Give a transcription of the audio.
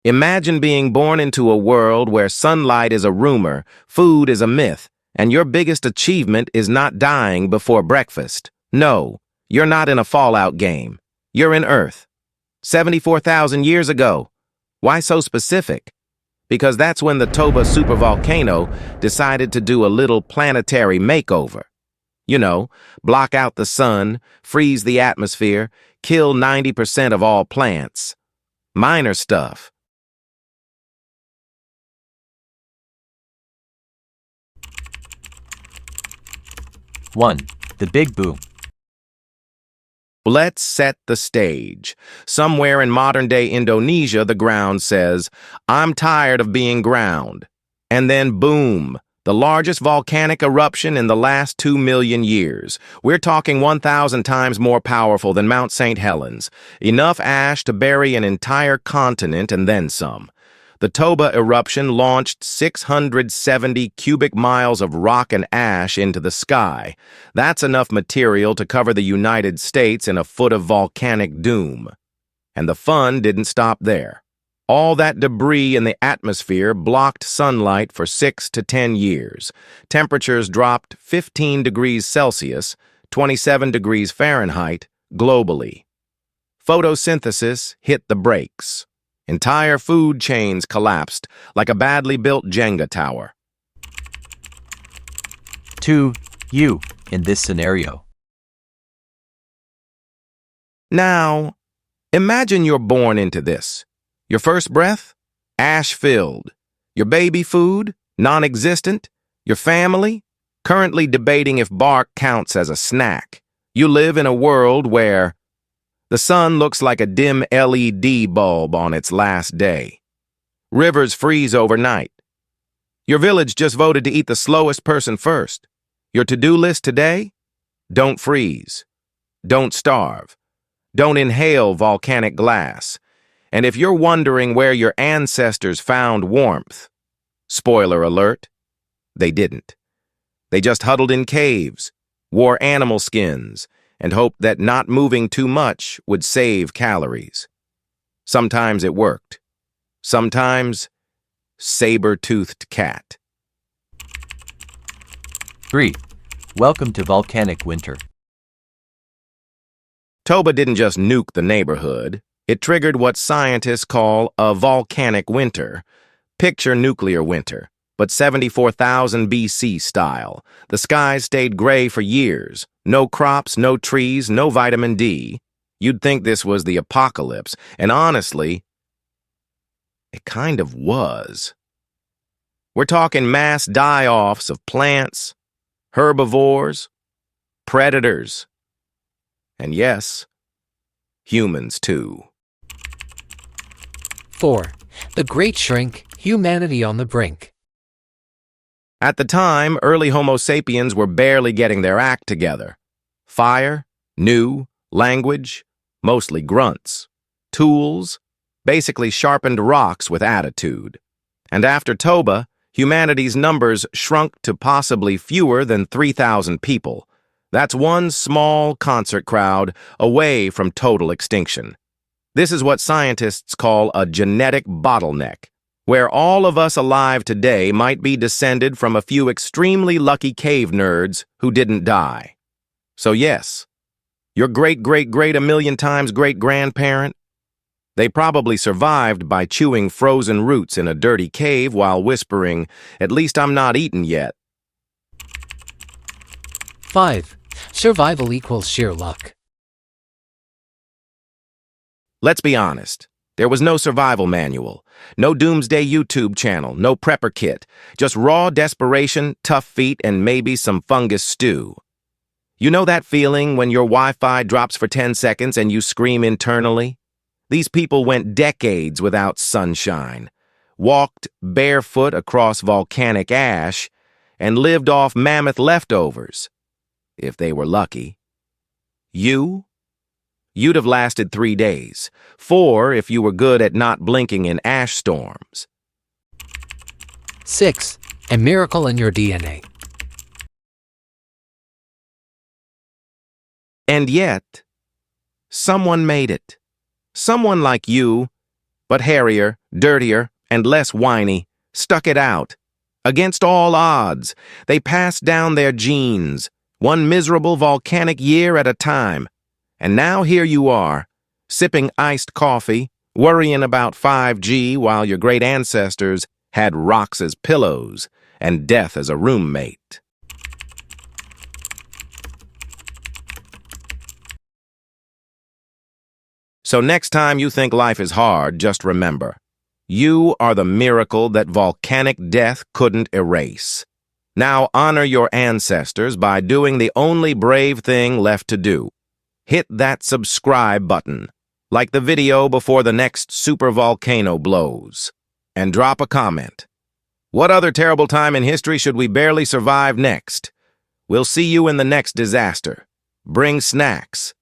Imagine being born into a world where sunlight is a rumor, food is a myth, and your biggest achievement is not dying before breakfast. No, you're not in a Fallout game. You're in Earth. 74,000 years ago. Why so specific? Because that's when the Toba Supervolcano decided to do a little planetary makeover. You know, block out the sun, freeze the atmosphere, kill 90% of all plants. Minor stuff. One, the Big Boom. Let's set the stage. Somewhere in modern-day Indonesia, the ground says, "I'm tired of being ground." And then boom, the largest volcanic eruption in the last 2 million years. We're talking 1,000 times more powerful than Mount St. Helens. Enough ash to bury an entire continent and then some. The Toba eruption launched 670 cubic miles of rock and ash into the sky. That's enough material to cover the United States in a foot of volcanic doom. And the fun didn't stop there. All that debris in the atmosphere blocked sunlight for 6 to 10 years. Temperatures dropped 15 degrees Celsius, 27 degrees Fahrenheit, globally. Photosynthesis hit the brakes. Entire food chains collapsed like a badly built Jenga tower. 2. You, in this scenario. Now, imagine you're born into this. Your first breath? Ash-filled. Your baby food? Non-existent. Your family? Currently debating if bark counts as a snack. You live in a world where the sun looks like a dim LED bulb on its last day. Rivers freeze overnight. Your village just voted to eat the slowest person first. Your to-do list today? Don't freeze. Don't starve. Don't inhale volcanic glass. And if you're wondering where your ancestors found warmth, spoiler alert, they didn't. They just huddled in caves, wore animal skins, and hoped that not moving too much would save calories. Sometimes it worked. Sometimes, saber-toothed cat. 3. Welcome to volcanic winter. Toba didn't just nuke the neighborhood. It triggered what scientists call a volcanic winter. Picture nuclear winter, but 74,000 BC style. The skies stayed gray for years. No crops, no trees, no vitamin D. You'd think this was the apocalypse, and honestly, it kind of was. We're talking mass die-offs of plants, herbivores, predators, and yes, humans too. 4. The Great Shrink, Humanity on the Brink. At the time, early Homo sapiens were barely getting their act together. Fire, new, language, mostly grunts. Tools, basically sharpened rocks with attitude. And after Toba, humanity's numbers shrunk to possibly fewer than 3,000 people. That's one small concert crowd away from total extinction. This is what scientists call a genetic bottleneck, where all of us alive today might be descended from a few extremely lucky cave nerds who didn't die. So yes, your great-great-great a million times great-grandparent, they probably survived by chewing frozen roots in a dirty cave while whispering, "At least I'm not eaten yet." 5. Survival equals sheer luck. Let's be honest. There was no survival manual, no doomsday YouTube channel, no prepper kit, just raw desperation, tough feet, and maybe some fungus stew. You know that feeling when your Wi-Fi drops for 10 seconds and you scream internally? These people went decades without sunshine, walked barefoot across volcanic ash, and lived off mammoth leftovers, if they were lucky. You'd have lasted 3 days, 4 if you were good at not blinking in ash storms. 6. A miracle in your DNA. And yet, someone made it. Someone like you, but hairier, dirtier, and less whiny, stuck it out. Against all odds, they passed down their genes, one miserable volcanic year at a time. And now here you are, sipping iced coffee, worrying about 5G while your great ancestors had rocks as pillows and death as a roommate. So next time you think life is hard, just remember, you are the miracle that volcanic death couldn't erase. Now honor your ancestors by doing the only brave thing left to do. Hit that subscribe button, like the video before the next supervolcano blows, and drop a comment. What other terrible time in history should we barely survive next? We'll see you in the next disaster. Bring snacks.